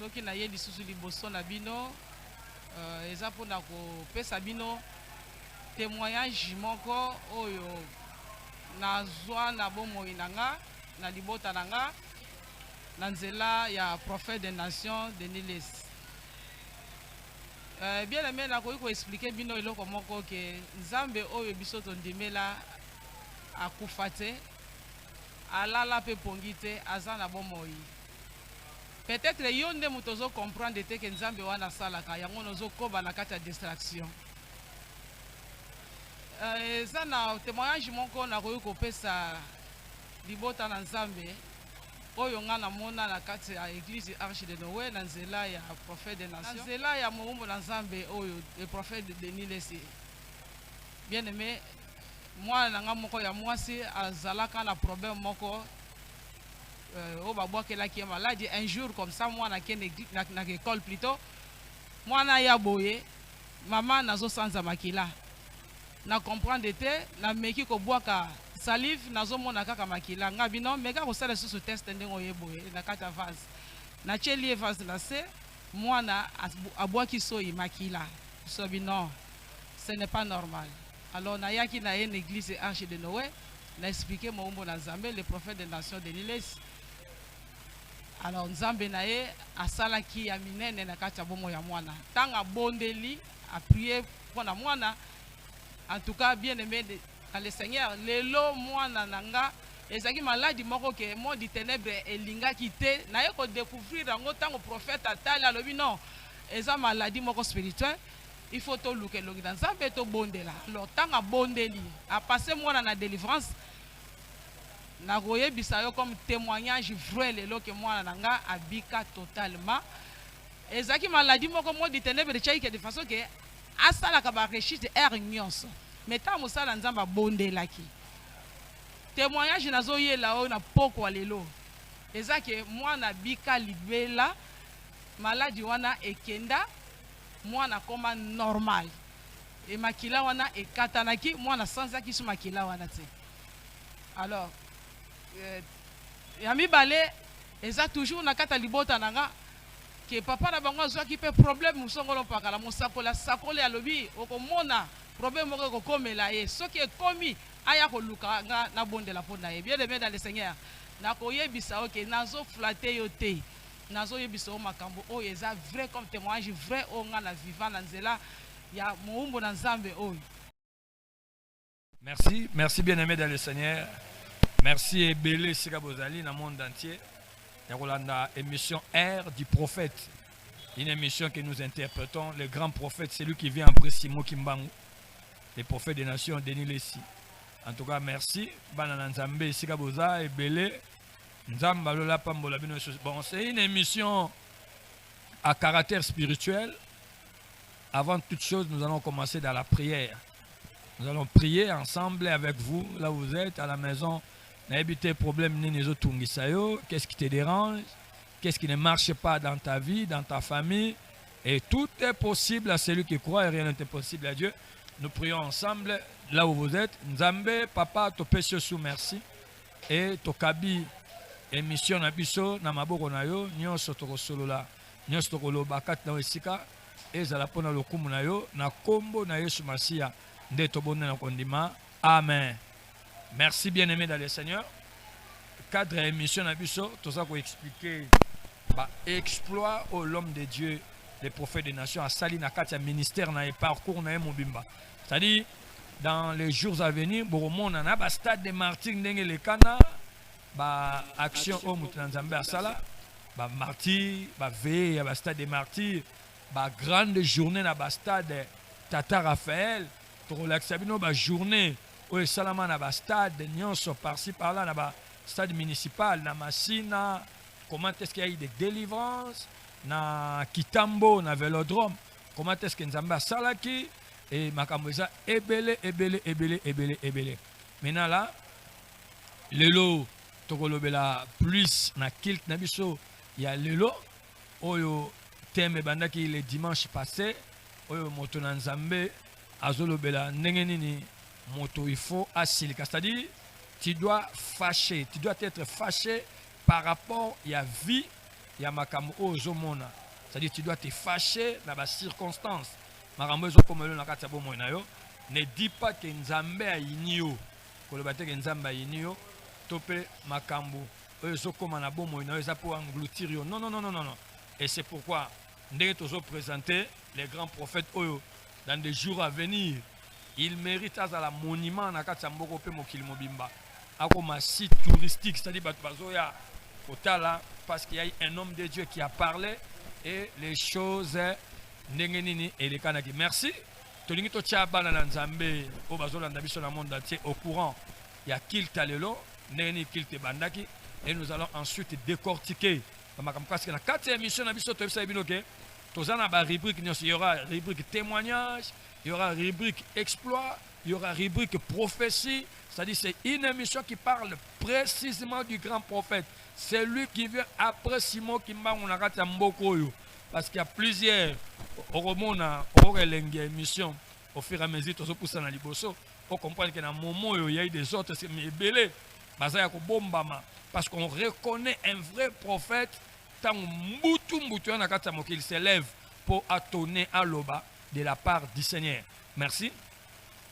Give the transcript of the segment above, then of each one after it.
soki na ye lisusu liboso na bino eza mpona kopesa bino témoignage moko oyo nazwa na bomoi na nga na libota na nga na nzela ya prophète des nations Denis Lesi. Bien aimé nakoki koexplike bino eloko moko ke nzambe oyo biso tondimela akufa te, alala mpe pongi te, aza na bomoi. Peut-être yo nde moto ozo comprendre te ke nzambe wana asalaka yango nozokoba na kati ya distraction. Eza na témoignage moko nakoki kopesa libota na nzambe oyo nga namona na kati ya église Arche de Noé na nzela ya prophète des nations, na nzela ya moumbu na nzambe oyo le prophète de Denis Lesi. Bien aimé, mwana na nga moko ya mwasi azalaka na problème moko oyo babwakelaki ye maladie. Un jour comme ça mwana ke na école plutôt, mwana ya boye mama nazosanza makila na comprendre te na meki kobwaka salive nazomona kaka makila nga bino meka kosala susu test ndenge oyeboye na kati ya vase na chelie vase na se mwana abwaki soyi makila so bino ce n'est pas normal. Alors na yaki na une église Arche de Noé na expliquer moumbo na Nzambe le prophète des nations Denis Lesi. Alors Nzambe na ye asalaki ya minene na kati ya bomo ya mwana tanga bondeli a prier pour na mwana. En tout cas bien aimé dans le Seigneur, lelo mwana nanga ezaki maladie moko ke mo di ténèbre elinga kité na ye ko découvrir ngo tango prophète atali alobi non eza maladie moko spirituelle, il faut to luke longi dans Nzambe to bondela. Alors tanga bondeli a passé mwana na délivrance na koyebisa yo comme témoignage vrai lelo ke mwana nanga abika totalement. Ezaki maladie moko mo di ténèbre chaike de façon que asalaka ba rechite er nyonso meta mosala nzamba bondelaki. Témoignage nazo yela o na poko lelo ezake mwana bika libela maladie wana ekenda mwana koma normal e makila wana ekatanaki mwana sanzaki su makila wana te. Alors ya mibale eza toujours na kata libota nanga ke papa na bango azwaki pe problème musongolo pakala mosakola sakole alobi okomona problème moko kokomela ye soki ekomi aya koluka nga na bondela pona ye. Bien aimé dans le Seigneur na koyebisa oke nazo flatter yo te nazo yebisa o makambo oyo eza vrai comme témoignage vrai o nga na vivant na nzela ya moumbo na Nzambe oyo. Merci bien aimé dans le Seigneur. Merci ebele sika bozali na monde entier. La émission R du prophète, une émission que nous interprétons, le grand prophète, c'est lui qui vient après Simo Kimbangu, le prophète des nations, Denis Lesi. En tout cas, merci. Bon, c'est une émission à caractère spirituel. Avant toute chose, nous allons commencer dans la prière. Nous allons prier ensemble avec vous, là où vous êtes, à la maison. Qu'est-ce qui te dérange? Qu'est-ce qui ne marche pas dans ta vie, dans ta famille? Et tout est possible à celui qui croit et rien n'est impossible à Dieu. Nous prions ensemble là où vous êtes. Nzambe, papa, to pèse sous merci. Et to kabi émission na biso na maboko na yo nyonso to solola nyonso to lobakat na esika ezala pona lokumu na yo na kombo na Yesu Masia nde to bonne na kondima. Amen. Merci bien-aimé dans le Seigneur. Cadre émission Nabiso, tout ça pour expliquer exploit au l'homme de Dieu, les prophètes des nations, à Sali Nakati, ministère na et parcours na Mobimba. C'est-à-dire, dans les jours à venir, Boromon na ba stade de martyrs ndenge le kana, ba action au Mutanzambe à Sala, ba martyrs, ba veille à stade de martyrs, ba grande journée na ba stade Tata Raphaël, pour relaxabino ba journée au Salama na ba stade nyonso par-ci par-là na ba stade municipal na Massina. Comment est-ce qu'il y a eu des délivrances na Kitambo na Vélodrome? Comment est-ce que Nzamba salaki et makamboza ebele. Maintenant là lelo tokolobela plus na kilt na biso ya lelo oyo thème bandaki le dimanche passé oyo moto na Nzambe azolobela ndenge nini moto il faut asilika, c'est-à-dire tu dois être fâché par rapport à la vie ya makambo ozomona. C'est-à-dire tu dois te fâcher dans les circonstances. Makambo ezokomelo na kati ya bomoi na yo. Ne dis pas que Nzambe a inio. Koloba te que Nzambe a inio. Tope makambo ezokoma na bomoi na yo eza pour engloutir yo. Non non non non non. Et c'est pourquoi ndenge tozo présenter les grands prophètes oyo dans des jours à venir. Il mérite à la monument na kati ya mboko pe mokili mobimba. Akoma site touristique, c'est-à-dire bato bazoya kotala parce qu'il y a un homme de Dieu qui a parlé et les choses ndenge nini elekanaki. Merci. Tolingi to tia bana na Nzambe o bazolanda biso na monde entier au courant. Il y a kilte lelo, ndenge ni kilte bandaki et nous allons ensuite décortiquer parce que la 4e émission na biso to bisa binoke tozana ba rubrique, il y aura rubrique témoignage, il y aura rubrique exploit, il y aura rubrique prophétie. C'est-à-dire c'est une émission qui parle précisément du grand prophète. C'est lui qui vient après Simon Kimba Monakata Mbokoyo. Parce qu'il y a plusieurs Oromona, Orelenge émission au fur et à mesure que tu as liboso. On comprend qu'il y a un moment où il y a des autres, c'est belé. Parce qu'on reconnaît un vrai prophète. Tant il s'élève pour attonner à l'oba de la part du Seigneur. Merci.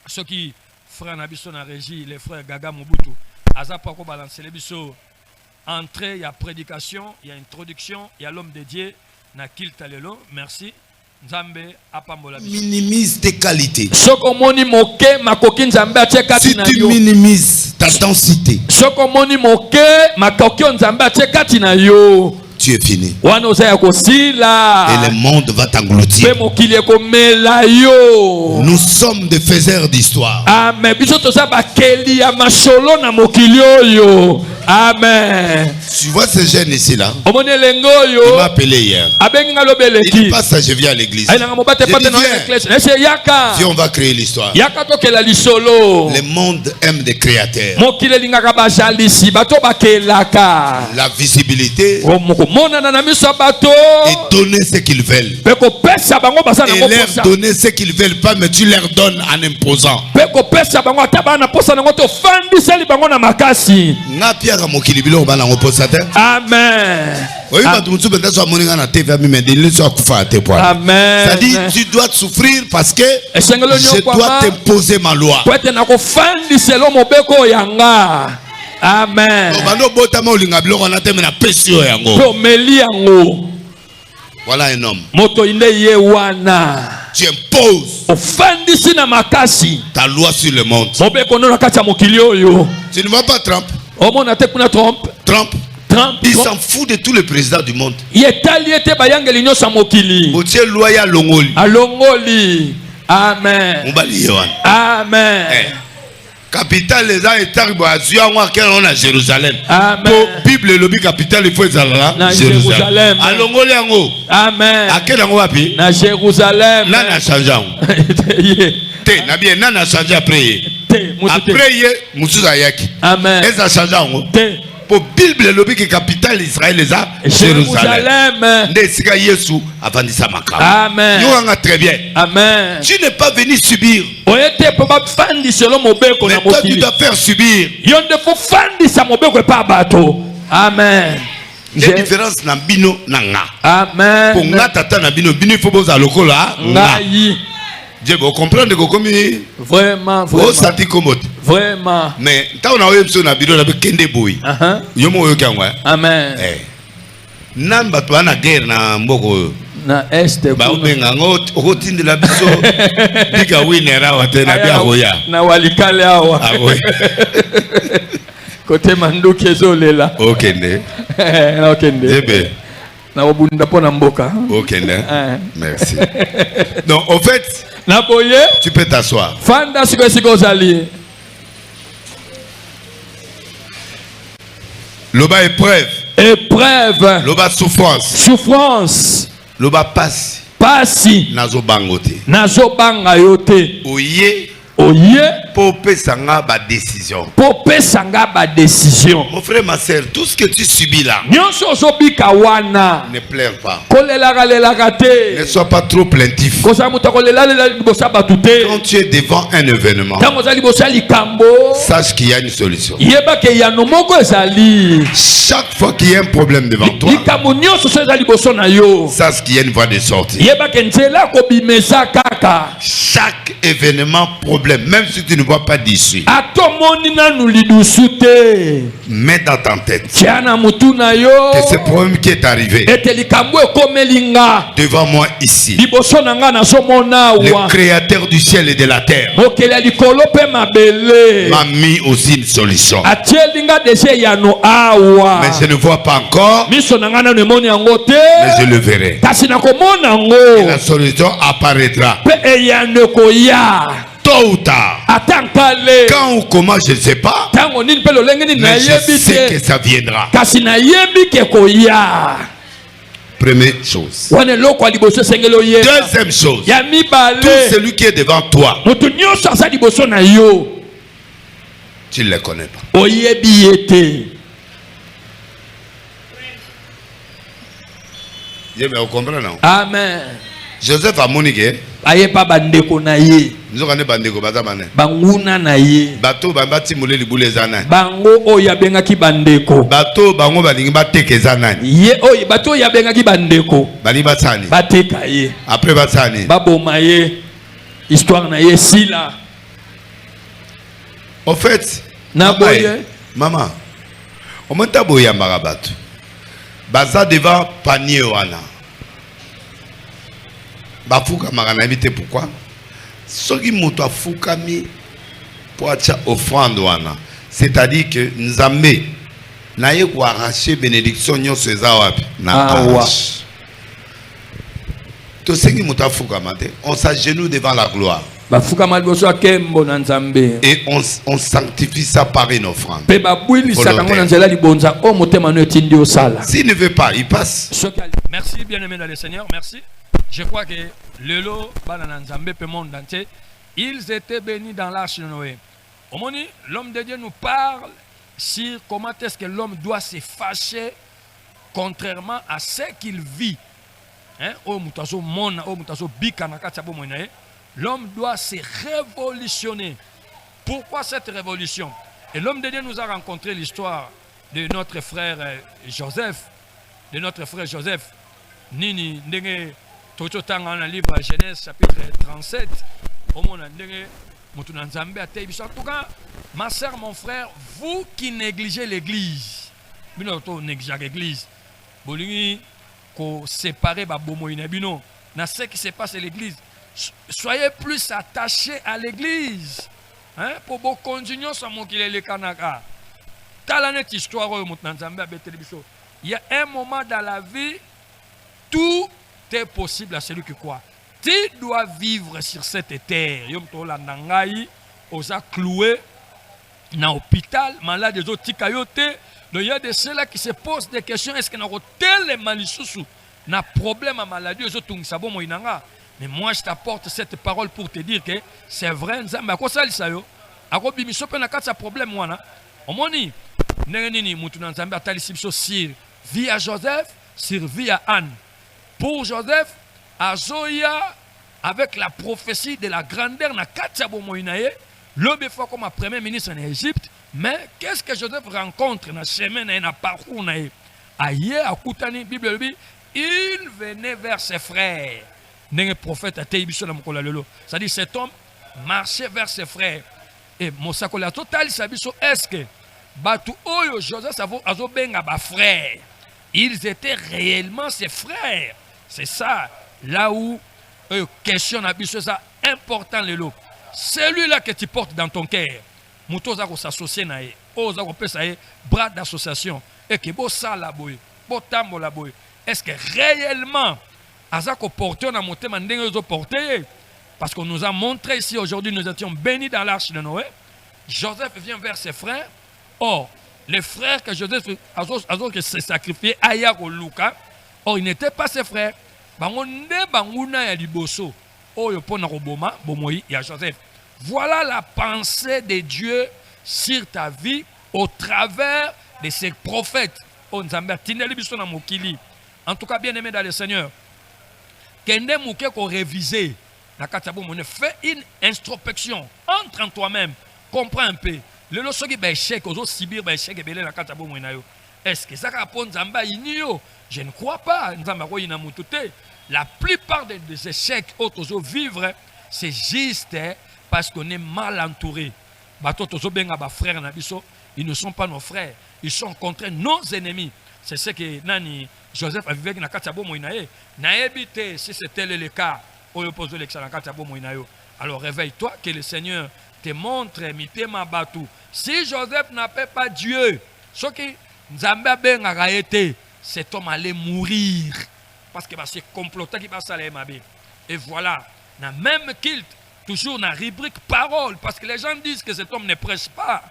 Ceux qui frère Nabiso na régie, les frères Gaga Mobutu, Azapa ko balancer les biso. Entrée, il y a prédication, il y a introduction, il y a l'homme de Dieu, na kiltalelo. Merci. Nzambe apambola biso. Minimise tes qualités. Sokomoni moke makoki Nzambe ateka Si tina tu yo. minimises ta densité, Sokomoni moke makoki Nzambe ateka tina yo. tu es fini. Et Wana ozaya kosila. le monde va t'engloutir. Pe mokili ekomela yo. Nous sommes des faiseurs d'histoire. Amen. Biso toza bakeli ya masholo na mokili oyo. Amen. Tu vois ces jeunes ici là. Omone lengo Il yo. m'a appelé hier. Abenga Il lobeleki. dit pas ça, je viens à l'église. Aina ngomobate J'ai pate dit, na viens. église. Ese yaka. Viens, on va créer l'histoire. Yaka tokela lisolo. Le monde aime des créateurs. Mokili lingaka bajalisi bato bakelaka. La visibilité Mona na miso bato. et donner ce qu'ils veulent. Peko pesa bango basa na Et leur posa. donner ce qu'ils veulent pas, mais tu leur donnes en imposant. Peko pesa bango tabana na posa na ngoto fandiseli bango na makasi. Nga pia ka mokili bilo bana ngoposate. Amen. Oui, mais tu me dis que na TV mais il soit kufa te poids. Amen. Ça dit tu dois souffrir parce que Esengelo je nyokwa dois ma. t'imposer ma loi. Kwete na kofandiselo mobeko yanga. Amen. Bando botama olinga biloko na teme na pesio yango. Pe omeli yango. Voilà un homme. Moto inde ye wana. Tu imposes Ofandisi na makasi. ta loi sur le monde. Mobeko no na kati ya mokili oyo. Tu ne vois pas Trump. Omona te kuna Trump. Trump, Trump. il s'en fout de tous les présidents du monde. Yetali ete bayangeli nyonso ya mokili. Botie loi ya longoli. Alongoli. Amen. Mobali yewan. Amen. Capitale les gens et taribo azua ngwa kelo na Jérusalem. Amen. Po Bible lobi capitale il faut ezala Na Jérusalem. Jérusalem. Alongoli yango. Amen. Akela ngo wapi? Na Jérusalem. Nana change yango. Te na bien nana change après. Te, musu te. Après ye musuza yaki. Amen. Eza change yango. Te. Po Bible lobi que capitale Israël les a Jérusalem. Jérusalem. Nde sika Yesu avandisa makamba. Amen. Yo nga très bien. Amen. Tu n'es pas venu subir. Oyete po ba fandiselo mobeko Mais na toi tu mokili. dois faire subir. Yonde fo fandisa mobeko pa bato. Amen. Les différences na bino na nga. Amen. Pour nga tata na bino bino faut boza lokola nga. Ngai. Je veux comprendre que comme Vraiment, oh vraiment. sati commode. Vraiment. Mais tant na oyemso na bino na be kende boy. Yomo yo kangwa. Amen. Eh. Namba to na guerre na mboko. Na este Ba obenga ngo okotindi la biso. Bika winera watena bia hoya. Na walikale awa. Ah oui. Kote manduki ezolela. Okende. Na okende. Ebe. Na obunda pona mboka. Okende. Merci. Donc en fait, Na boye. tu peux t'asseoir. Fanda siko zali. Loba épreuve. Épreuve. Loba souffrance. Souffrance. Loba passe. Pasi. Nazo bangote. Nazo banga yote. Oye. Oye. Popé sanga ba décision. Popé sanga ba décision. Mon frère, ma soeur, tout ce que tu subis là, Nyonso zobika wana. ne pleure pas. Ne Ne sois pas trop plaintif. Quand tu es devant un événement, sache qu'il y a une solution. Chaque fois qu'il y a un problème devant toi, sache qu'il y a une voie de sortie. Chaque événement, problème, même si tu ne vois pas d'issue, mets dans ta tête que ce problème qui est arrivé devant moi ici, le créateur du ciel et de la terre m'a mis aussi une solution. Mais je ne vois pas encore, mais je le verrai. Et la solution apparaîtra tôt ou tard. Quand ou comment, je ne sais pas, mais je sais que ça viendra. Première chose. Deuxième chose, tout celui qui est devant toi, tu ne le connais pas. Je me comprends, non? Amen. Joseph a moniqué. Ayepa bandeko na ye. Nous avons bandeko bazamane. Banguna na ye. Bato bambati mule libule zana. Bango oya bengaki bandeko. Bato bango balingi bateke zana. Ye oya bato oya bengaki bandeko. Bali batsani. Bateka ye. Après batsani. Baboma ye. Histoire na ye sila. En fait, Naboye. Maman, au moment où il bato. Baza devant panier wana. Bafuka magana vite pourquoi? Soki moto afuka mi pour acha offrande wana. C'est-à-dire que Nzambe na ye ko arracher bénédiction nyonso eza wapi na arrache. To sengi moto afuka mate, on s'agenouille devant la gloire. Et on sanctifie ça par une offrande. S'il ne veut pas, il passe. Merci bien-aimé dans le Seigneur, merci. Je crois que Lelo, Bananzambe, le monde entier, ils étaient bénis dans l'arche de Noé. L'homme de Dieu nous parle sur comment est-ce que l'homme doit se fâcher contrairement à ce qu'il vit. L'homme doit se révolutionner. Pourquoi cette révolution? Et l'homme de Dieu nous a rencontré l'histoire de notre frère Joseph. De notre frère Joseph. Nini, ndenge, toto tanga dans le livre Genèse, chapitre 37. En tout cas, ma soeur, mon frère, vous qui négligez l'église, vous négligez l'église, vous séparez ce qui se passe à l'église. Soyez plus attachés à l'église. Pour vous continuer à monter les canaka. Il y a un moment dans la vie, tout est possible à celui qui croit. Tu dois vivre sur cette terre. Il y a cloué dans l'hôpital, malade des autres tikayote. Il y a de ceux-là qui se posent des questions. Est-ce qu'il y a tel malissous? Un problème à maladie, les autres savent moinanga. Mais moi, je t'apporte cette parole pour te dire que c'est vrai. Mais à quoi ça, ça y est? À quoi bimi sope na kati problème wana? Omoni, nengeni mutu na Nzambe atali sibso sur vie à Joseph, sur vie à Anne. Pour Joseph, Azoya avec la prophétie de la grandeur na kati ya bomoinaye, l'obé fois comme premier ministre en Égypte. Mais qu'est-ce que Joseph rencontre dans chemin na parcours na ye? Aye akutani Bible dit, il venait vers ses frères. N'est prophète a été c'est-à-dire cet homme marchait vers ses frères. Et Mosakola total sabiso est-ce que Batu Oyo Joseph Azo Benga ba frère, ils étaient réellement ses frères. C'est ça là où question abiso ça important lelo. Celui-là que tu portes dans ton cœur, Mouto Zako s'associer na ye, Ozako pesa ye bras d'association et que bo ça la boy, bo tambo la boy. Est-ce que réellement Azako porté, on a monté porté parce qu'on nous a montré ici aujourd'hui, nous étions bénis dans l'arche de Noé. Joseph vient vers ses frères. Or, les frères que Joseph s'est sacrifié à Yako Luka, or, ils n'étaient pas ses frères. Bangonde banguna ya liboso. Oh, yo pona roboma, bomoyi ya Joseph. Voilà la pensée de Dieu sur ta vie au travers de ces prophètes. En tout cas, bien aimé dans le Seigneur, réviser. Fais une introspection. Entre en toi-même. Comprends un peu. Le loso qui est échec, aux autres sibir, est-ce que ça répond Zamba inio? Je ne crois pas. La plupart des échecs autres vivre, c'est juste parce qu'on est mal entouré. Ils ne sont pas nos frères. Ils sont contre nos ennemis. C'est ce que Nani Joseph a vécu dans Katabo Moïnae. Naébité, si c'était le cas, alors réveille-toi, que le Seigneur te montre Mitema Batou. Si Joseph n'appelle pas Dieu, ce qui Nzamba ben a été, cet homme allait mourir. Parce que c'est comploté qui va s'aller mabe. Et voilà, dans le même culte, toujours dans la rubrique parole, parce que les gens disent que cet homme ne prêche pas.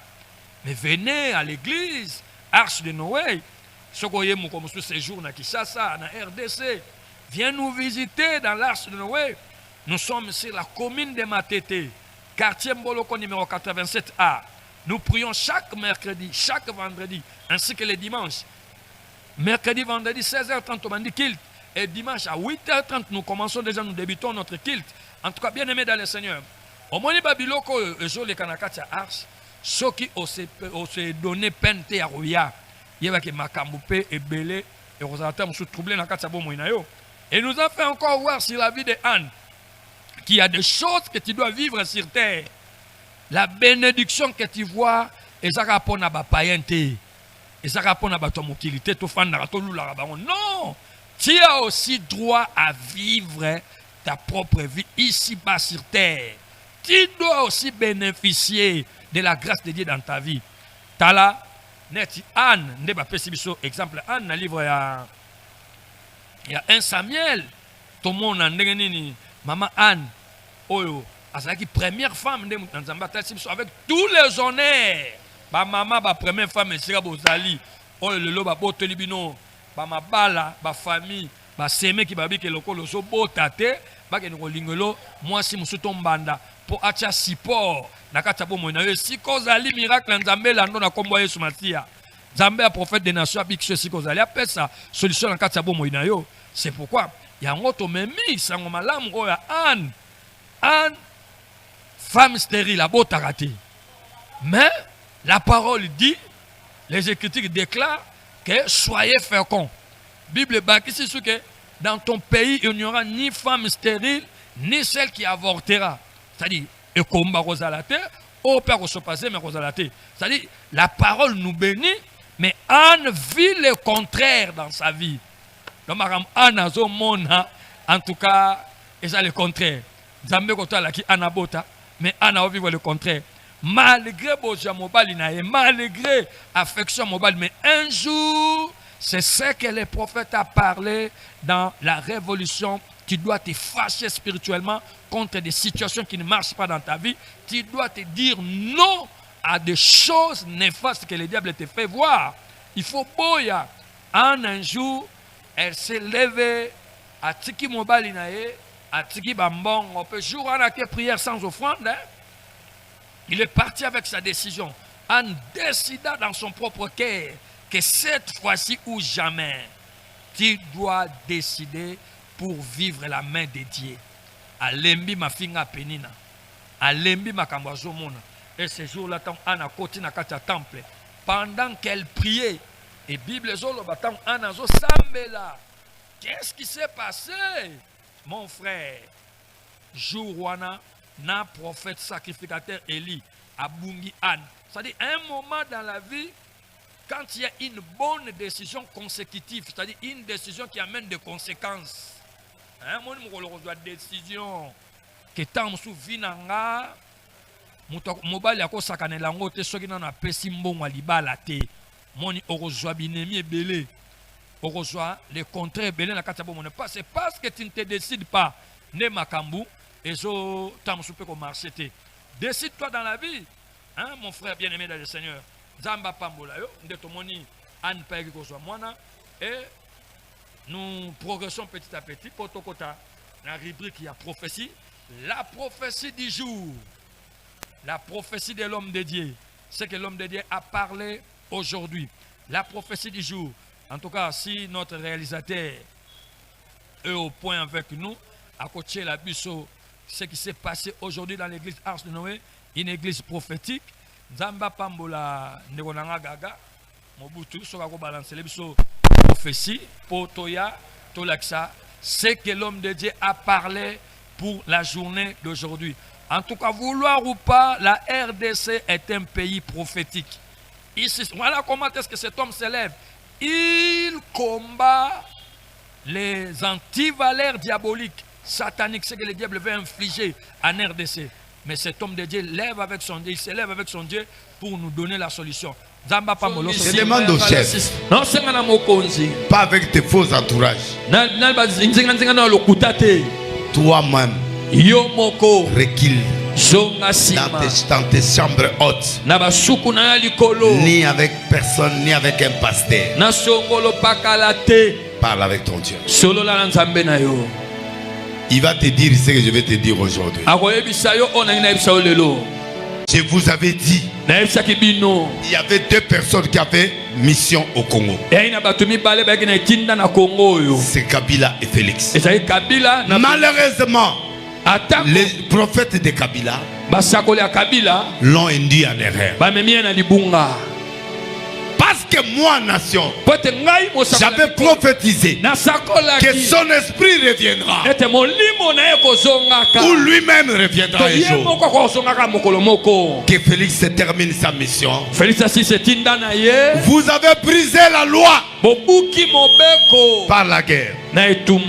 Mais venez à l'église, Arche de Noé, ce que vous voyez comme ce séjour dans Kinshasa, dans RDC, viens nous visiter dans l'Arche de Noé. Nous sommes sur la commune de Matete, quartier Mboloko numéro 87A. Nous prions chaque mercredi, chaque vendredi, ainsi que les dimanches. Mercredi, vendredi, 16h30, on dit culte. Et dimanche à 8h30, nous commençons déjà, nous débutons notre culte. En tout cas, bien aimé dans le Seigneur. Au moment où Babiloko, les Kanakati à Arche, ceux qui ont donné peine à Roya, il y avait Makamboupé et Belé, et Rosateur, nous sommes troublés dans le Katsabo Moïnayo. Et nous avons fait encore voir sur la vie de Anne qu'il y a des choses que tu dois vivre sur terre. La bénédiction que tu vois, et ça répond à la païenté, et ça répond à la utilité, non! Tu as aussi droit à vivre ta propre vie ici-bas sur terre. Tu dois aussi bénéficier de la grâce de Dieu dans ta vie. Tala, net Anne, ne pas exemple Anne, dans le livre il y a 1 Samuel. Tout le monde a dit, maman Anne, c'est la première femme avec tous les honneurs. Ma maman, ma première femme, c'est Bozali. Le loba botelibino, ma bala, ma famille, ma seme qui babi que loko loso botate, ba ke ngolingelo, moi si musuto mbanda pour acha support. Nakatabo moina si kozali miracle nzambe lando na kombo Yesu Masia. Nzambe a prophète des nations abik si kozali appelle ça solution nakatabo moina yo. C'est pourquoi il y a un autre memi sango malamu oya Anne femme stérile a beau raté. Mais la parole dit, les Écritures déclarent que soyez féconds. Bible baki c'est ce que dans ton pays il n'y aura ni femme stérile ni celle qui avortera. C'est-à-dire et combat rosalate au père se passer mais rosalate. C'est-à-dire la parole nous bénit mais Anne vit le contraire dans sa vie. Donc Anne a en tout cas et ça le contraire. Zambe kota la ki anabota mais Anne a vivre le contraire. Malgré Boja Mobali, malgré affection Mobali, mais un jour, c'est ce que les prophètes ont parlé dans la révolution. Tu dois te fâcher spirituellement contre des situations qui ne marchent pas dans ta vie. Tu dois te dire non à des choses néfastes que le diable te fait voir. Il faut boya. Un jour, elle s'est levée à Tiki Mobali, à Tiki Bambon. On peut jouer à la prière sans offrande. Il est parti avec sa décision. Anne décida dans son propre cœur que cette fois-ci ou jamais, tu dois décider pour vivre la main de Dieu. Alembi ma finga penina. Alembi ma kambazo mona. Et ce jour-là, Anne a côté na katia temple. Pendant qu'elle priait, et Bible zolo batam Anne zo sambela. Qu'est-ce qui s'est passé, mon frère? Jourouana. Na prophète sacrificateur Élie à Bungi Anne. C'est-à-dire un moment dans la vie, quand il y a une bonne décision consécutive, c'est-à-dire une décision qui amène des conséquences. Hein, moi, je décision que tant sous vinanga, mobile yako sakane lango te soki na pesi mbongo libala te. Moni orozwa binemi ebele. Orozwa le contraire belé na kati bomone pas c'est parce que tu ne te décides pas ne makambu. Et so tam soupe comme marché. Décide-toi dans la vie, hein, mon frère bien-aimé dans le Seigneur. Zamba pambola yo, ndetomoni Anne Pagi kozwa mwana et nous progressons petit à petit. Potokota, la rubrique il y a prophétie, la prophétie du jour. la prophétie de l'homme de Dieu, ce que l'homme de Dieu a parlé aujourd'hui, la prophétie du jour. En tout cas, si notre réalisateur est au point avec nous, à côté de la Bisso, ce qui s'est passé aujourd'hui dans l'église Arche de Noé, une église prophétique, Zamba Pambola Negonanga Gaga, Mobutu, Sokako balance les Bisso prophétie, pour Toya, Tolaksa, ce que l'homme de Dieu a parlé pour la journée d'aujourd'hui. En tout cas, vouloir ou pas, la RDC est un pays prophétique. Ici, voilà comment est-ce que cet homme s'élève. Il combat les antivaleurs diaboliques, sataniques, ce que le diable veut infliger en RDC. Mais cet homme de Dieu lève avec son Dieu, il s'élève avec son Dieu pour nous donner la solution. Je demande au chef, pas avec tes faux entourages. Toi-même, recule dans tes chambres hautes, ni avec personne, ni avec un pasteur. Parle avec ton Dieu. Il va te dire ce que je vais te dire aujourd'hui. Je vous avais dit, il y avait 2 personnes qui avaient mission au Congo. C'est Kabila et Félix. Malheureusement, les prophètes de Kabila l'ont induit en erreur. Parce que moi, nation, j'avais prophétisé que son esprit reviendra, ou lui-même reviendra un jour. Que Félix termine sa mission. Vous avez brisé la loi par la guerre,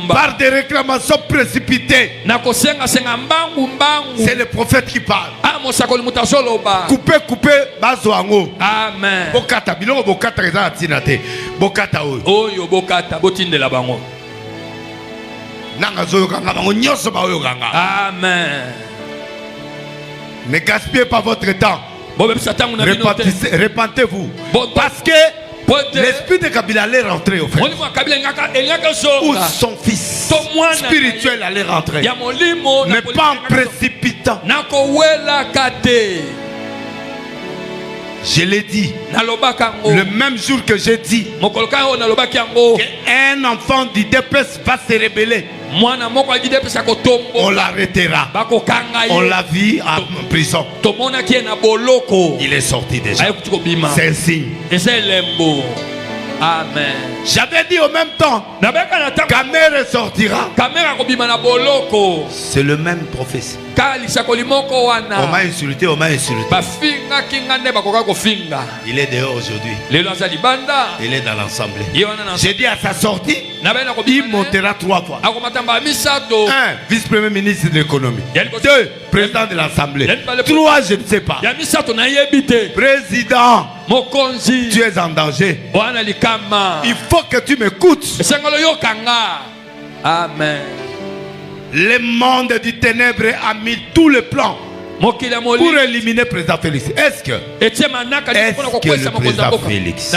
par des réclamations précipitées. C'est le prophète qui parle. Coupez, bazoango. Amen. Bokata biloko bokata eza tinate. Bokata oyo bokata botindela bango. Nanga zoyo kanga bango nyoso ba oyo kanga. Amen. Ne gaspillez pas votre temps. Repentez-vous. Parce que l'esprit de Kabila allait rentrer au fait. Où son fils spirituel allait rentrer. Mais pas en précipitant. Je l'ai dit. Le même jour que j'ai dit qu'un enfant d'IDPS va se rébeller, on l'arrêtera. On l'a vu en prison. Il est sorti déjà. C'est un signe. Amen. J'avais dit au même temps, Kamere sortira. C'est le même prophétie. On m'a insulté, on m'a insulté. Il est dehors aujourd'hui. Il est dans l'assemblée. J'ai dit à sa sortie, il montera 3 fois. 1. Vice-premier ministre de l'économie. 2. Président de l'assemblée. 3. Je ne sais pas. Président, tu es en danger. Il faut que tu m'écoutes. Amen. Le monde du ténèbre a mis tous les plans pour éliminer le président Félix. Est-ce que le président Félix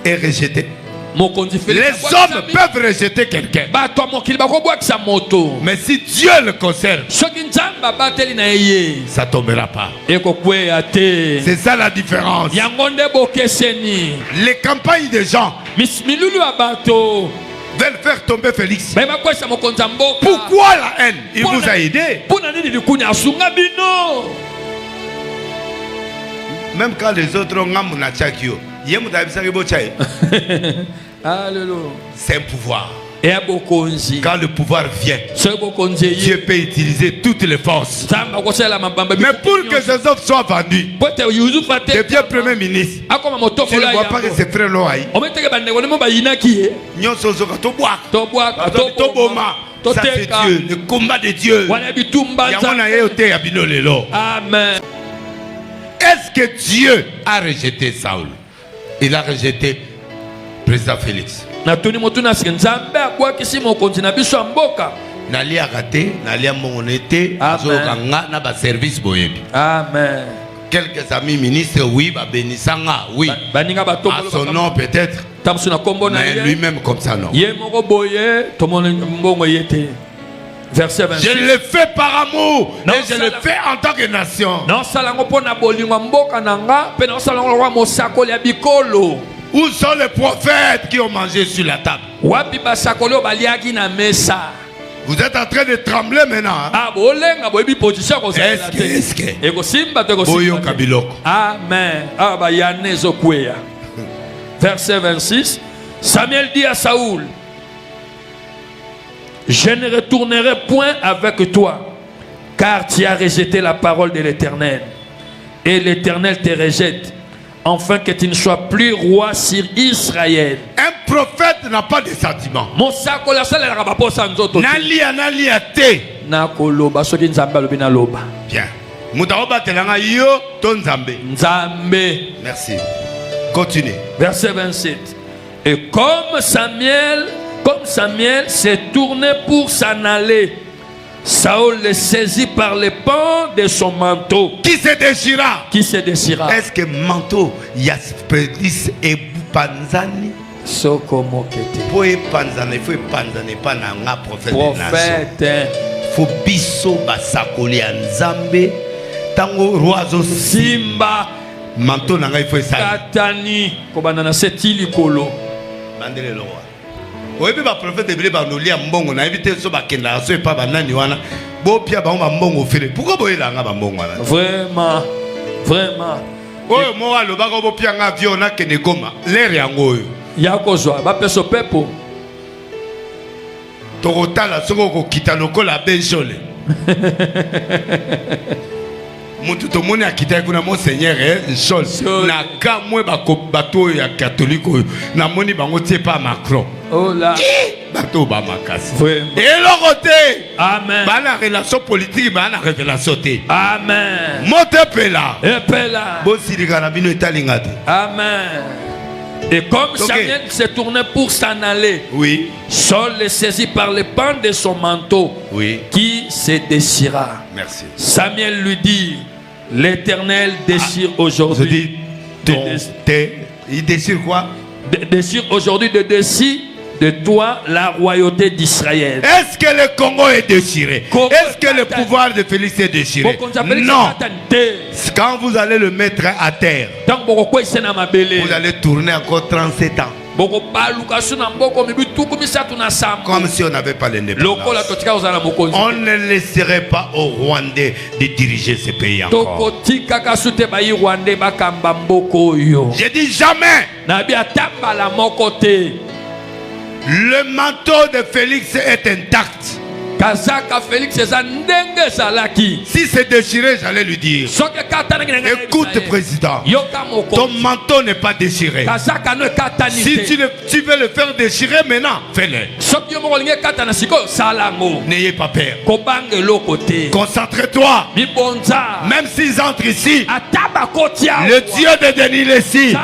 est rejeté? Les hommes peuvent rejeter quelqu'un, mais si Dieu le conserve, ça ne tombera pas. C'est ça la différence. Les campagnes des gens veulent faire tomber Félix. Pourquoi la haine? Il vous a aidé. Même quand les autres ont c'est un pouvoir. Quand le pouvoir vient, Dieu peut utiliser toutes les forces. Mais pour que Joseph soit vendu, devient premier ministre, tu ne vois pas que ses frères l'ont haï. Ça c'est Dieu, le combat de Dieu. Amen. Est-ce que Dieu a rejeté Saül? Il a rejeté président Félix. Nali a raté, Nali a monité, na ba service boyebi. Amen. Quelques amis ministres, oui, Benisanga, oui. À son nom peut-être, mais lui-même comme ça non. Verset 26. Je le fais par amour Non, et je le fais en tant que nation. Non salango pona bolingo mboka nanga, pe non salango wa mosakoli ya bikolo. Où sont les prophètes qui ont mangé sur la table? Wapi basakoli baliaki na mesa. Vous êtes en train de trembler maintenant. Hein? Ah bolenga boyebi position ko sa. Est-ce que Eko simba te ko Boyo simba. Kabiloko. Amen. Ah ba yanezo kweya. Verset 26. Samuel dit à Saoul: je ne retournerai point avec toi, car tu as rejeté la parole de l'Éternel, et l'Éternel te rejette, afin que tu ne sois plus roi sur Israël. Un prophète n'a pas de sentiments. Nalia te. Bien. Mutaoba telanga yo ton Nzambe. Nzambe. Merci. Continuez. Verset 27. Et comme Samuel s'est tourné pour s'en aller, Saül le saisit par les pans de son manteau. Qui se déchira? Qui se déchira? Est-ce que manteau Yaspedis et Panzani? Soko mokete. Faut panzane, faut panzane pas na prophète. Prophète. Faut biso basakoli ya Nzambe. Tango roazo Simba. Manteau nanga il faut ça. Katani. Kobana na setili kolo. Bandele loa. Oyebi ba prophète ebele ba nolia mbongo na éviter so ba kenda so pa ba nani wana. Bo pia ba mbongo fere. Pourquoi boyela nga ba mbongo wana? Vraiment. Vraiment. Oyo mo wa lo ba ko bo pia nga avion na kene Goma. L'air yango oyo. Yakozwa ba peso pepo. Tokotala soko ko kita lokola benjole. Mutu to moni akita kuna monseigneur Nchol na kamwe bato ya catholique na moni bango tie pa Macron. Oh là. Bato ba makasi. Et l'autre. Amen. Bana relation politique bana révélation te. Amen. Mote pela. Epela. Bo sirika na bino etalinga te. Amen. Et comme Samuel se tournait pour s'en aller, oui, Saul le saisit par les pans de son manteau, oui, qui se déchira. Merci. Samuel lui dit: l'Éternel déchire aujourd'hui. Il déchire quoi? Déchire aujourd'hui de dessus de toi la royauté d'Israël. Est-ce que le Congo est déchiré? Est-ce que le pouvoir de Félix est déchiré? Non. Quand vous allez le mettre à terre, vous allez tourner encore 37 ans. Comme si on n'avait pas l'indépendance. On ne laisserait pas aux Rwandais de diriger ce pays encore. J'ai dit jamais. Le manteau de Félix est intact. Si c'est déchiré, j'allais lui dire: écoute, président, ton manteau n'est pas déchiré. Si tu veux le faire déchirer maintenant, fais-le. N'ayez pas peur. Concentre-toi. Même s'ils entrent ici, le Dieu de Denis Lessi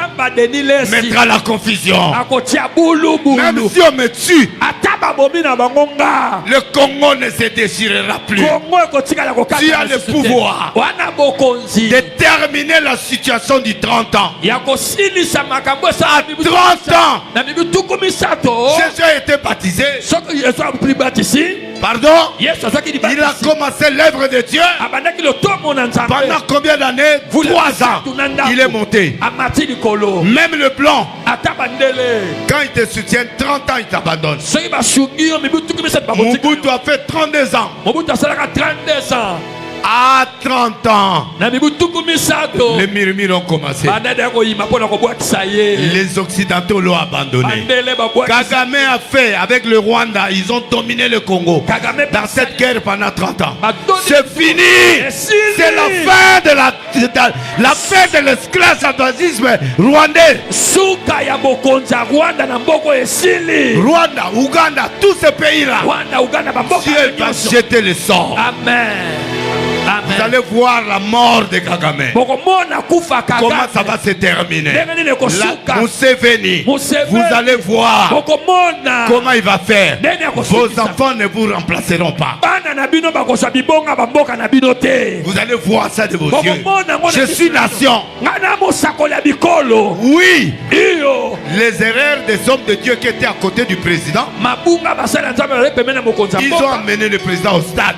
mettra la confusion. Même si on me tue, le Congo ne se déchirera plus. Tu as le pouvoir de terminer la situation du 30 ans. À 30 ans, Jésus a été baptisé. Pardon? Il a commencé l'œuvre de Dieu. Pendant combien d'années? 3 ans. Il est monté. Même le blanc, quand il te soutient, 30 ans il t'abandonne. Mobutu a fait 32 ans. À 30 ans, les murmures ont commencé. Les Occidentaux l'ont abandonné. Kagame a fait avec le Rwanda, ils ont dominé le Congo dans cette guerre pendant 30 ans. C'est fini. C'est la fin de l'esclavagisme rwandais. Rwanda, Ouganda, tous ces pays-là, Dieu va jeter le sort. Amen. Amen. Vous allez voir la mort de Kagame. Comment ça va se terminer? La Museveni, vous allez voir comment il va faire. Vos enfants ne vous remplaceront pas. Vous allez voir ça de vos yeux. Je suis nation. Oui. Les erreurs des hommes de Dieu qui étaient à côté du président, ils ont amené le président au stade.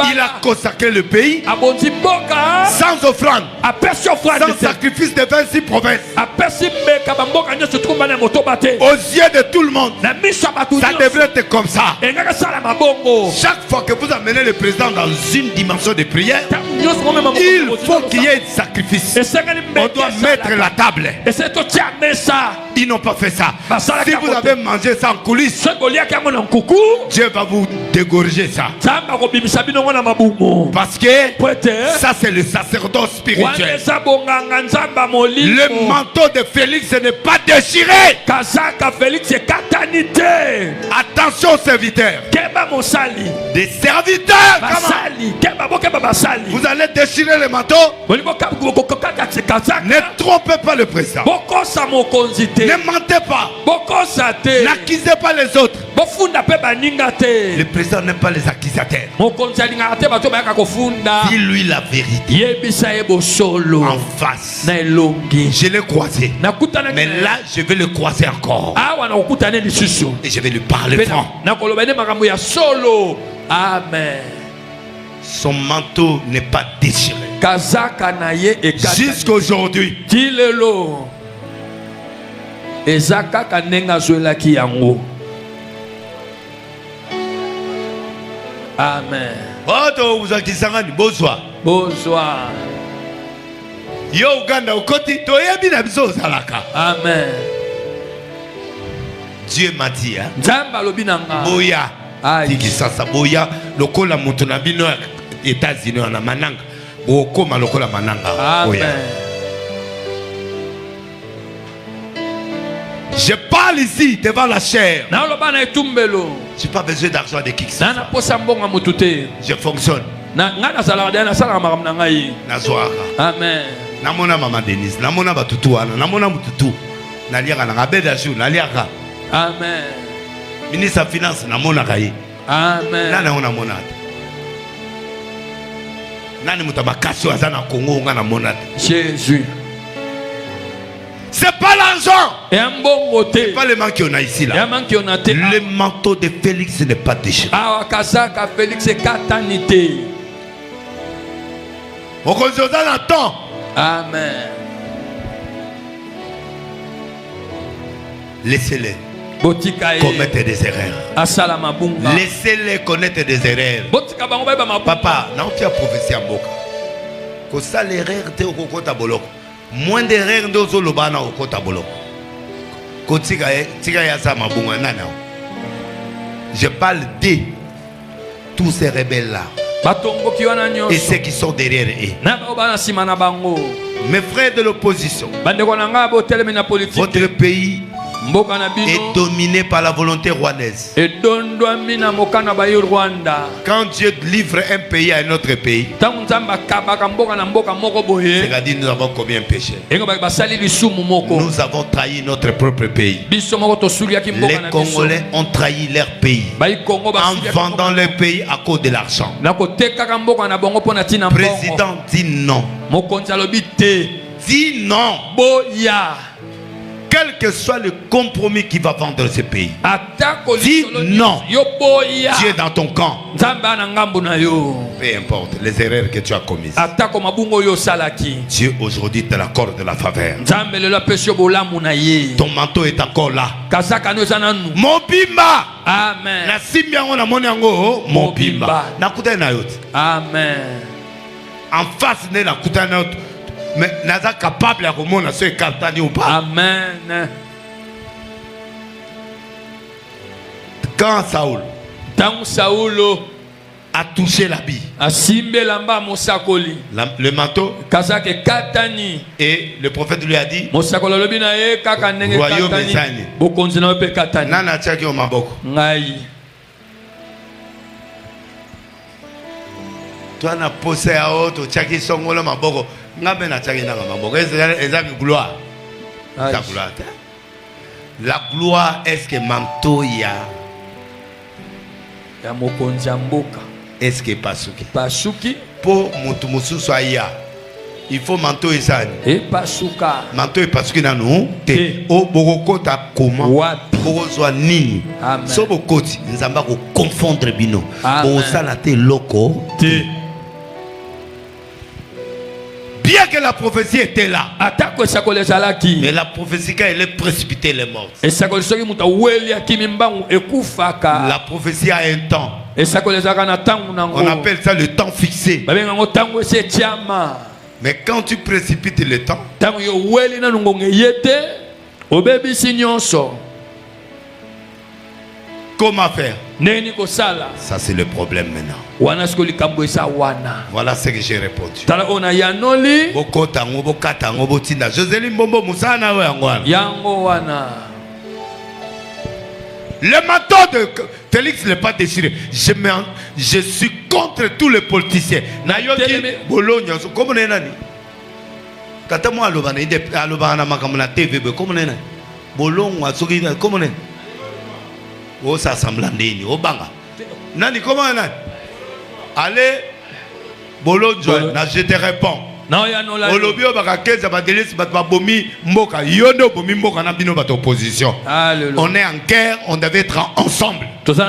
Il a consacré le pays sans offrande, sans sacrifice de 26 provinces. Aux yeux de tout le monde, ça devrait être comme ça. Chaque fois que vous amenez le président dans une dimension de prière, il faut qu'il y ait un sacrifice. On doit mettre la table. Ils n'ont pas fait ça. Si vous avez mangé ça en coulisses, Dieu va vous dégorger ça. Parce que ça c'est le sacerdoce spirituel. Le manteau de Félix n'est pas déchiré. Attention serviteurs. Des serviteurs. Vous allez déchirer le manteau. Ne trompez pas le président. Ne mentez pas. N'accusez pas les autres. Le président n'aime pas les accusateurs. Dis-lui la vérité en face. Je l'ai croisé, mais là je vais le croiser encore et je vais lui parler franc. Amen. Son manteau n'est pas déchiré jusqu'à aujourd'hui. Amen. Bonsoir. Bonsoir. Yo Uganda ukoti toyebi na biso zalaka. Amen. Dieu m'a dit boya tiki sasa boya lokola mutu na bino États-Unis na mananga okoma lokola mananga. Amen. Je parle ici devant la chair. Je n'ai pas besoin d'argent de qui que ce soit. Je fonctionne. Amen. Namona Maman Denise, namona batutu wana, namona mututu. Naliaka na ngabeda ju, naliaka. Amen. Ministre de Finance namona kaye. Amen. Nana ona monate. Nani mutabakasi azana Congo ngana monate. Jésus. C'est pas l'argent. C'est pas le manque qu'on a ici là. Le manteau de Félix n'est pas déchiré. Amen. Laissez-les commettre des erreurs. Laissez-les connaître des erreurs. Papa, non tu as prophétie en boca. Que ça l'erreur te au côté bolok. Moins d'erreurs de Zolobana au côté bolok. Je parle de tous ces rebelles là et ceux qui sont derrière eux. Mes frères de l'opposition, votre pays est dominé par la volonté rwandaise. Quand Dieu livre un pays à un autre pays, c'est-à-dire nous avons combien péché? Nous avons trahi notre propre pays. Les Congolais ont trahi leur pays en vendant leur pays à cause de l'argent. Le président dit non. Dis non. Quel que soit le compromis qui va vendre ce pays, dis non. Dieu est dans ton camp. Peu importe les erreurs que tu as commises, Dieu aujourd'hui te l'accorde de la faveur. Ton manteau est encore là. Mon bimba. Amen. Amen. En face de la kutana. Mais naza capable à remonter ce cartani ou pas. Amen. Quand Saoul a touché l'habit, le manteau, et le prophète lui a dit royaume Ezani. Nana tchaki o maboko. Toi, na posé à autre, tchaki songolo maboko. Ngabe na tchaki na maboko. Est-ce gloire? La gloire. La gloire, est-ce que mantoya? Ya mokonzi mboka. Est-ce que pasuki? Pasuki. Pour mutu mususu aya. Il faut manto esani. Et pasuka. Manto et pasuki na nous. Te. O bokota comment? Wapi. Bokozwa nini? Amen. So bokoti nzamba ko confondre bino. Amen. Bosala te loko. Te. Bien que la prophétie était là. Mais la prophétie quand elle est précipitée, elle est morte. La prophétie a un temps. On appelle ça le temps fixé. Mais quand tu précipites le temps, comment faire? Ça c'est le problème maintenant. Voilà ce que j'ai répondu. Le manteau de Félix n'est pas déchiré. Je suis contre tous les politiciens. Bologna, comment on est là? Quand moi Bologna, comment on est? Oh, ça semble l'année, oh banga. Nani, comment on est? Allez, Bologna, je te réponds. Olobio bakakeza badelesi batbabomi mboka yondo bomi mboka na bino bato opposition. On est en guerre, on devait être ensemble. Pour se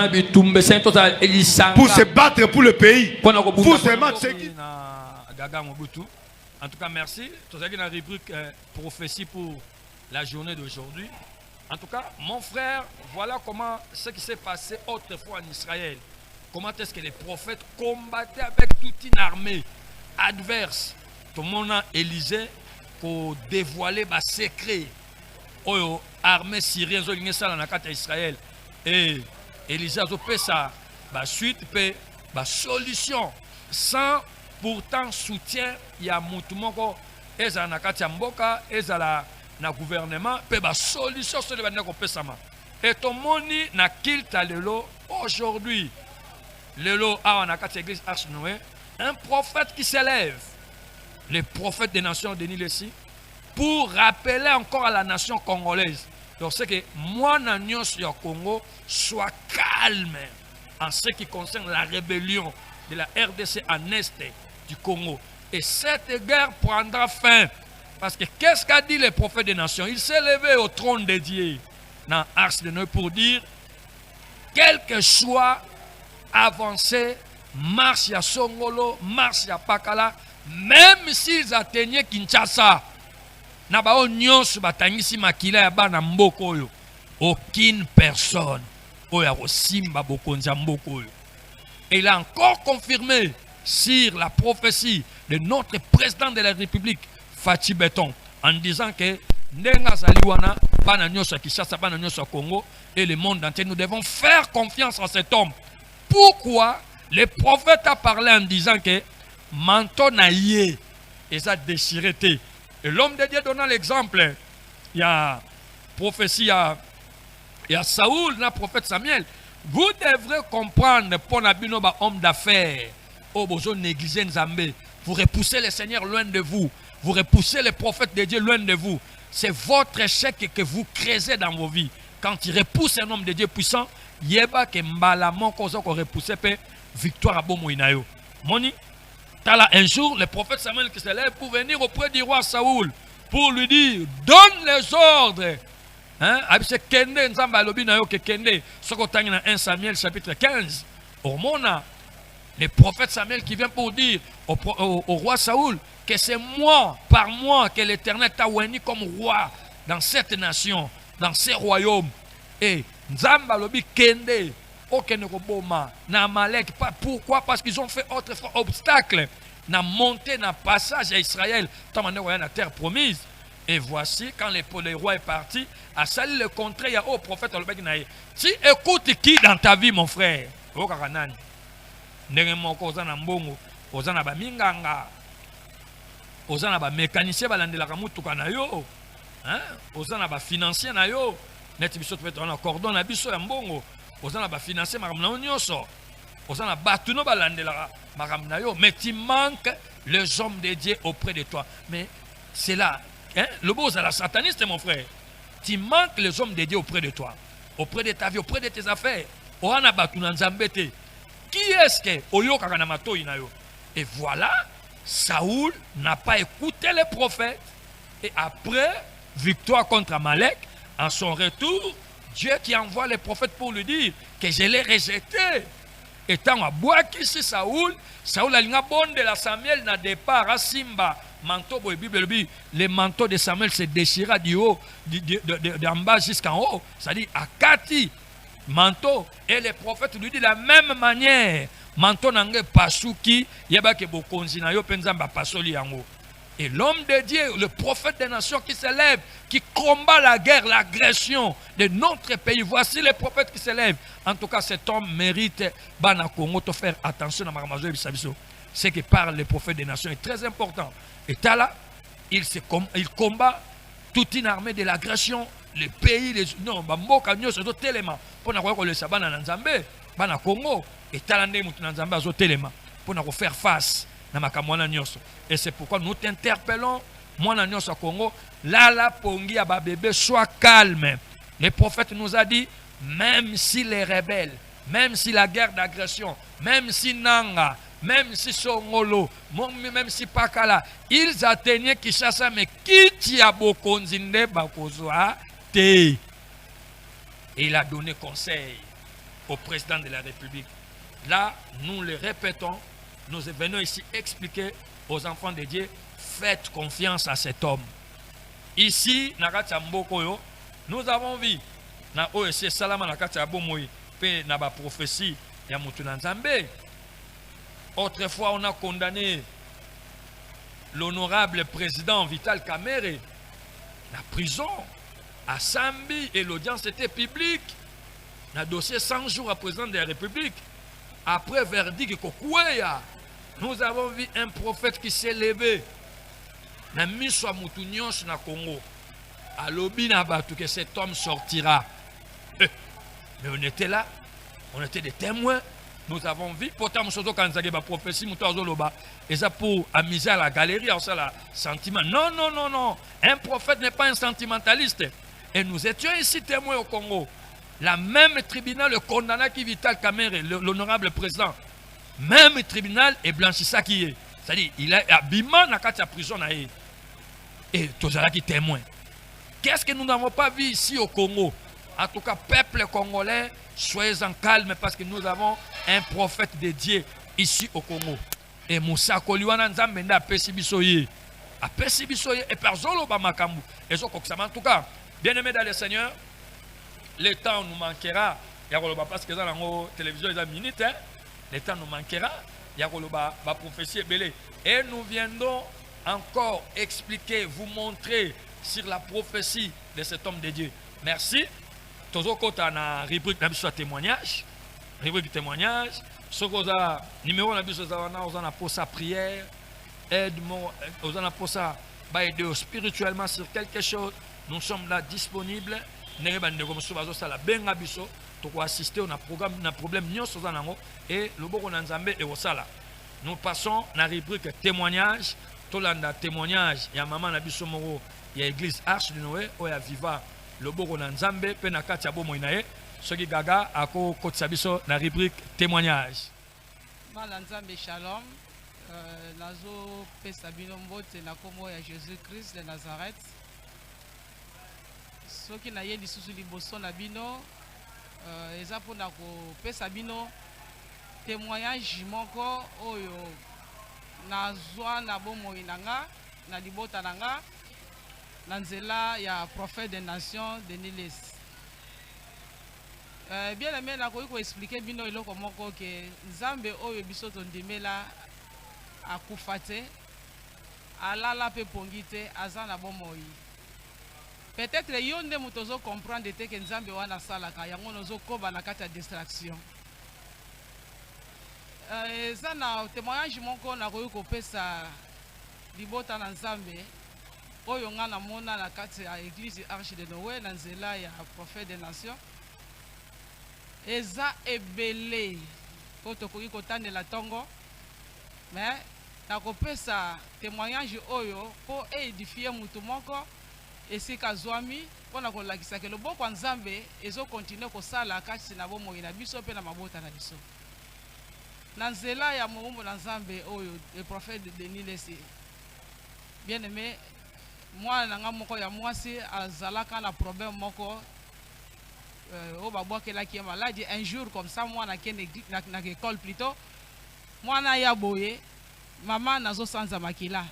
battre pour le pays. Pour se battre. En tout cas, merci. Tout ça qui est la rubrique prophétie pour la journée d'aujourd'hui. En tout cas, mon frère, voilà comment ce qui s'est passé autrefois en Israël. Comment est-ce que les prophètes combattaient avec toute une armée adverse. Tout le monde a Élisée pour dévoiler les secrets. Oh, armée syrienne, Israël. Et Élisée a fait ça. Suite, solution. Sans pourtant soutien, il y a Moutoumoko, et ça n'a pas mboka, et ça na gouvernement, et solution sur le bandeau. Et tout le monde n'a quitté lelo aujourd'hui. Lelo a en église Arche Noé, un prophète qui s'élève. Le prophète des nations Denis Lessi, pour rappeler encore à la nation congolaise. Donc c'est que moi, Nanion sur Congo, soit calme en ce qui concerne la rébellion de la RDC en est du Congo. Et cette guerre prendra fin. Parce que qu'est-ce qu'a dit le prophète des nations? Il s'est levé au trône de Dieu dans Ars de Noé pour dire, quel que soit avancé, marche à Songolo, marche à Pakala, même s'ils atteignaient Kinshasa, aucune personne et il a encore confirmé sur la prophétie de notre président de la République, Fachi Beton, en disant que Congo et le monde entier, nous devons faire confiance en cet homme. Pourquoi le prophète a parlé en disant que manteau naïe et ça déchiré. Et l'homme de Dieu donnant l'exemple, il y a prophétie, il y a Saoul, le prophète Samuel. Vous devrez comprendre pour un homme d'affaires, vous négligez Nzambé, vous repoussez le Seigneur loin de vous, vous repoussez les prophètes de Dieu loin de vous. C'est votre échec que vous créez dans vos vies. Quand il repousse un homme de Dieu puissant, il y a que mbalamon qu'on repousse victoire à Bomoinayo. Moni. Un jour, le prophète Samuel qui se lève pour venir auprès du roi Saoul, pour lui dire, donne les ordres. Hein? C'est Kende, Nzamba Lobina que Kende, ce qu'on a dans 1 Samuel chapitre 15. Au Mona, le prophète Samuel qui vient pour dire au roi Saoul que c'est moi, par moi, que l'Éternel t'a ouvert comme roi dans cette nation, dans ces royaumes. Et Nzamba Lobi Kende. Pourquoi? Parce qu'ils ont fait autrefois obstacle na montée, na passage à Israël, tant qu'on est la terre promise. Et voici, quand le roi est parti, à saluer le contraire, il y a au prophète. Tu écoutes qui dans ta vie, mon frère? Mécanicien, financier, cordon na biso ya mbongo ozana ba financer makambo nyonso Osana batuno balandela maramnayo, mais tu manques les hommes de Dieu auprès de toi. Mais c'est là, hein, le beau c'est la sataniste mon frère. Tu manques les hommes de Dieu auprès de toi, auprès de ta vie, auprès de tes affaires. Oana batuna nzambete. Qui est-ce que oyo kakanamato inayo? Et voilà, Saoul n'a pas écouté les prophètes. Et après, victoire contre Amalek, en son retour, Dieu qui envoie les prophètes pour lui dire que je l'ai rejeté. Étant à bois qui c'est Saoul a l'ingé bon de la Samuel n'a départ à Simba. Manteau, le manteau de Samuel se déchira du haut, d'en bas jusqu'en haut. C'est-à-dire à Kati, manteau. Et les prophètes lui disent de la même manière. Manteau n'angé pasuki, yaba ke bokonzi na yo penzamba pasoli yango. Et l'homme de Dieu, le prophète des nations qui s'élève, qui combat la guerre, l'agression de notre pays. Voici les prophètes qui s'élèvent. En tout cas, cet homme mérite, Bana Congo, de faire attention à Maramazo et Bissabiso. Ce que parle les prophètes des nations est très important. Et là, il combat toute une armée de l'agression, les pays, les... Non, Bamboka, Nyo, c'est d'autres éléments. Pour nous voir le sabbat dans Nzambé, Bana Congo, et Talande Moutinanzambé, à d'autres éléments. Pour nous faire face. Et c'est pourquoi nous t'interpellons, moi, au Congo, là, la pongi à bébé, sois calme. Le prophète nous a dit, même si les rebelles, même si la guerre d'agression, même si Nanga, même si Songolo, même si Pakala, ils atteignaient Kinshasa, mais qui t'y beaucoup nzinde bakozwa te. Et il a donné conseil au président de la République. Là, nous le répétons. Nous venons ici expliquer aux enfants de Dieu, faites confiance à cet homme. Ici, nous avons vu, na OSC Salama Nakati Abomoui, pe na ba prophétie ya Moutounanzambe. Autrefois, on a condamné l'honorable président Vital Kamerhe, la prison à Sambi, et l'audience était publique. Na dossier 100 jours à président de la République. Après verdict Kokouya, nous avons vu un prophète qui s'est levé. Na miswa Moutunios na Congo. À l'obina batu que cet homme sortira. Mais on était là, on était des témoins. Nous avons vu, pourtant, nous sommes en prophétie, nous sommes et ça pour amuser à la galerie, on la sentiment. Non, non, non, non. Un prophète n'est pas un sentimentaliste. Et nous étions ici témoins au Congo. La même tribunal le condamna qui Vital Kamerhe, l'honorable président. Même tribunal et blanchissa qui est. C'est-à-dire, il a abîmé dans la prison. Et tous là qui témoignent. Qu'est-ce que nous n'avons pas vu ici au Congo? En tout cas, peuple congolais, soyez en calme parce que nous avons un prophète de Dieu ici au Congo. Et Moussa Koliwana Nzambenda a Pesibisoye. A Pesibisoye et par Zolo Bamakambu. Et en tout cas, bien aimé dans le Seigneur, le temps nous manquera. Parce que dans la télévision, il y a une minute. Le temps nous manquera. Il y a une prophétie belée. Et nous viendrons encore expliquer, vous montrer sur la prophétie de cet homme de Dieu. Merci. Toujours quand on a rubrique de témoignage. Rubrique témoignage. Ce qu'on a numéro on a pour sa prière. Aide-moi. On a pour ça. Aider spirituellement sur quelque chose. Nous sommes là disponibles. Nous assister à un programme, un problème et le bon Nzambe et au sala. Nous passons à la rubrique témoignage. Tout le témoignage, il y a maman Nabiso Moro, il y a l'église Arche de Noé, il y a Viva, le bon Nzambe, Penaka Tiabo Moinae, ce qui gaga à Kotsabiso, la rubrique témoignage. Nzambe Shalom, Nazo Pesabino Mbote, Nakomo ya Jésus-Christ de Nazareth. Ce qui n'a rien dit sous Liboson Nabino, Ezapo Nako Pesabino, témoignage moko, oyo. Na zwa na bomo inanga na libota nanga na nzela ya prophète des nations de Niles. Bien aimé na ko expliquer bino iloko moko ke Nzambe oyo biso tondimela akufate alala pe pongite azana bomoi. Peut-être yo nde mutozo comprendre te ke Nzambe wana salaka yango nozo koba na kati ya distraction. Ça na témoignage moko na koyi kopesa libota na Nzambe oyo nga na mona na kati ya église Arche de Noé na nzela ya prophète des nations eza ebele po tokoki kotandela tongo mais nakopesa témoignage oyo po édifier mutu moko esika zwami mpona kolakisa ke loboko ya Nzambe ezokontinue kosala kati na bomoi na biso mpe na mabota na biso na nzela ya mowumbu na Nzambe oyo le prophète Denis Lesi bien aimé mwana na nga moko ya mwasi azalaka na problème moko oyo babwakelaki ye maladi un jour comme ça mwana akende na école plutôt mwana ya boye mama nazosanza makila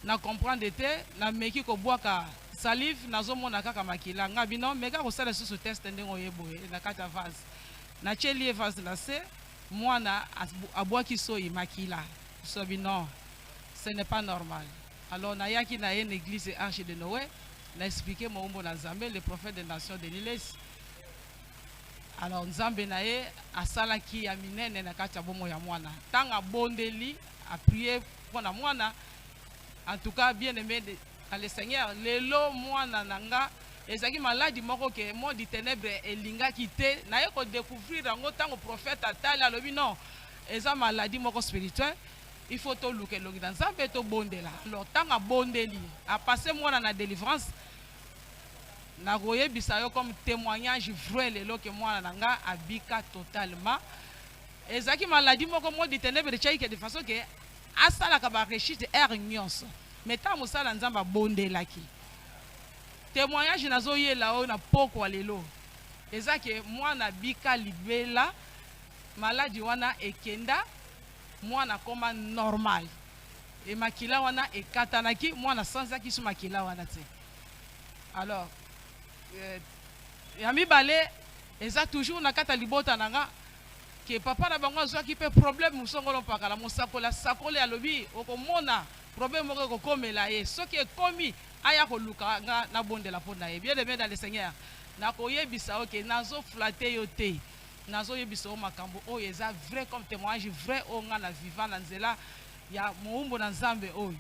na comprendre te na meki kobwaka salive nazomona kaka makila nga bino meka kosala susu test ndenge oyeboye na kati ya vase na chelie vase na se mwana abwaki soyi makila so bino ce n'est pas normal. Alors nayaki na ye l'église Arche de Noé na expliqué mowumbu na Nzambe le prophète des nations de Niles. Alors Nzambe na ye asalaki ya minene na kati ya bomo ya mwana tanga bondeli a prier pour na mwana. En tout cas bien aimé à le Seigneur lelo mwana nanga ezaki maladi moko ke mo di ténèbres elinga kité na ye ko découvrir ngo tango prophète atali alobi non eza maladie moko spirituelle il faut to luke longi dans Nzambe to bondela. Alors tanga bondeli a passé mwana na délivrance na koyebisa yo comme témoignage vrai lelo ke mwana nanga abika totalement ezaki maladie moko mo di ténèbres chaike de façon que asala ka ba rechite er nyonso meta musala Nzamba bondelaki témoignage nazo yela o na poko lelo ezaki mwana bika libela maladie wana ekenda mwana koma normal e makila wana ekatanaki mwana sanzaki su makila wana te. Alors ya mibale eza toujours na kata libota nanga ke papa na bango azwaki pe problème musongolo pakala mosakola sakole alobi okomona problème moko kokomela ye soki ekomi aya koluka nga na bondela mpona ye. Bien aimé dans le Seigneur nakoyebisa oke nazo flatter yo te nazo yebisa o makambo oyo eza vrai comme témoignage vrai o nga na vivant na nzela ya mowumbu na Nzambe oyo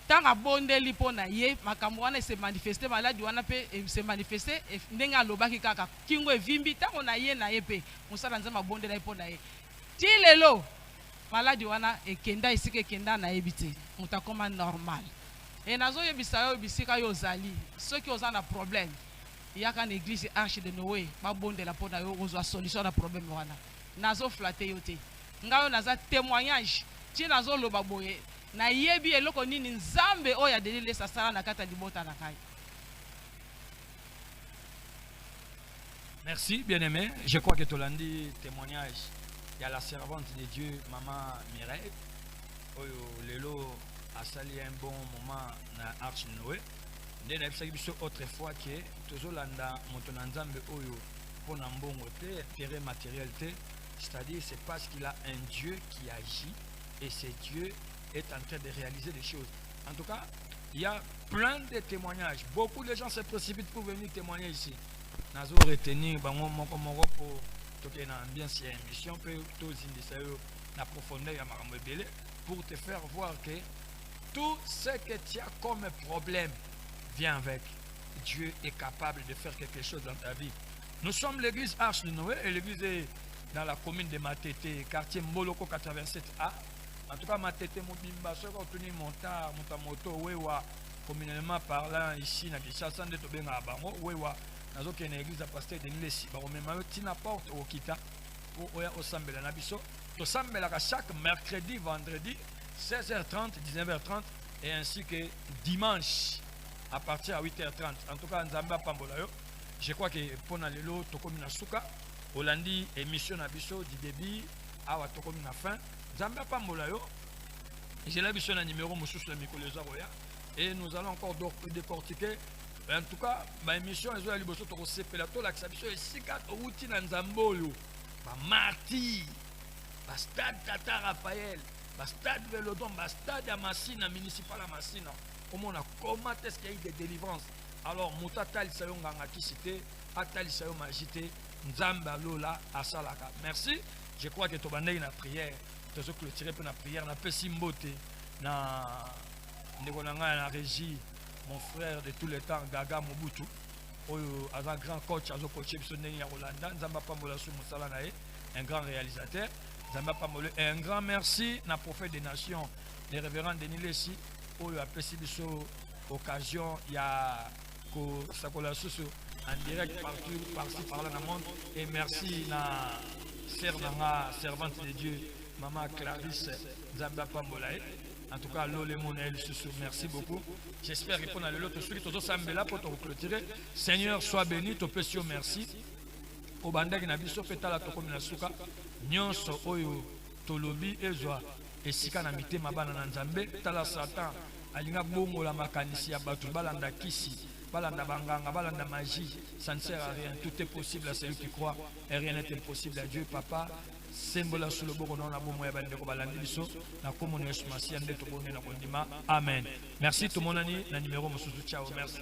tanga bondeli mpona ye makambo wana se manifester maladi wana pe se manifester ndenge alobaki kaka kingo evimbi tango na ye pe mosala Nzambe abondela ye mpona ye ti lelo maladi wana ekenda esika ekenda na yebi te moto akoma normal e nazo yebisa yo bisika yo ozali soki oza na problème yaka na église Arche de Noé babondela mpona yo ozwa solution na problème wana nazo flatter yo te ngayo naza témoignage ti nazo loba boye na yebi eloko nini Nzambe oyo adelile sasala na kata libota na kai. Merci bien-aimé. Je crois que tu l'as dit témoignage. Il y a la servante de Dieu, Maman Mireille. Oyo lelo a sali un bon moment na Arche de Noé. Ndena ebisaki biso autrefois que tozolanda moto na Nzambe oyo pona mbongo te, terrain matériel te. C'est-à-dire c'est parce qu'il a un Dieu qui agit et ce Dieu est en train de réaliser des choses. En tout cas, il y a plein de témoignages. Beaucoup de gens se précipitent pour venir témoigner ici. Nazo retenir bango moko moko pour toke na ambiance ya émission pe tozindisa yo na profondeur ya makambo ebele pour te faire voir que tout ce que tu as comme problème vient avec. Dieu est capable de faire quelque chose dans ta vie. Nous sommes l'église Arche de Noé et l'église est dans la commune de Matete, quartier Mboloko 87A. En tout cas, Matete Mobimba, ce qu'on tenait montar, moto, wewa, communément parlant ici, na Kishasa, de Tobenga Abango, wewa, nazo qui est une église à pasteur de Nilesi, baromema, tina porte au Kita, pour oya osambela nabiso, to sambela chaque mercredi, vendredi, 16h30, 19h30, et ainsi que dimanche, à partir de 8h30. En tout cas, Nzamba Pambolayo, je crois que pour Nalelo, Tokomi Nasuka, Holandi, émission Nabiso, du début, à Tokomi na fin. Zambia Pambolayo, j'ai la vision numéro et nous allons encore décortiquer. En tout cas, ma émission est allée sur le CPLATO, la exhibition est si quatre routines en Zamboyo, Marty, Stade Tata Raphaël, Stade Velodon, Stade Amassina, municipal Amassina. Comment est-ce qu'il y a eu des délivrances? Alors, Moutata Lisayonga qui cité, Atali Sayo Magité, Nzamba Lola, Asalaka. Merci. Je crois que tu vas une prière. Tu vas clôturer pour la prière. Na Pessimbote, na la régie, mon frère de tous les temps, Gaga Mobutu. Un grand coach, un coach, Rolanda, Nzamba Pambola sous Moussala. un grand réalisateur. Zamba Pamole. Et un grand merci na prophète des nations, le révérend Denis Lessi, où il a apprécié occasion, il y a Sakola Soussou en direct partout, par-ci, par-là dans le monde. Et merci na sœur Nanga, servante de Dieu, Maman Clarisse Zamba Pamolae. En tout cas, merci beaucoup. J'espère que pour l'autre celui qui là pour te clôturer. Seigneur, sois béni, te précieux merci. Au bandage na biso petala to komina suka. Nyonso oyo tolobi ezwa esika na mitema bana na Nzambe tala Satan alinga bongo la makanisi ya batu balanda kisi. Balanda banganga, balanda magie, ça ne sert à rien. Tout est possible à celui qui croit et rien n'est impossible à Dieu, Papa. Sembola sous le bord on a bon moyen de balandi biso na komono Yesu Masiya ndeto bonne na kondima. Amen. Merci tout mon ami, na numéro mosusu ciao, merci.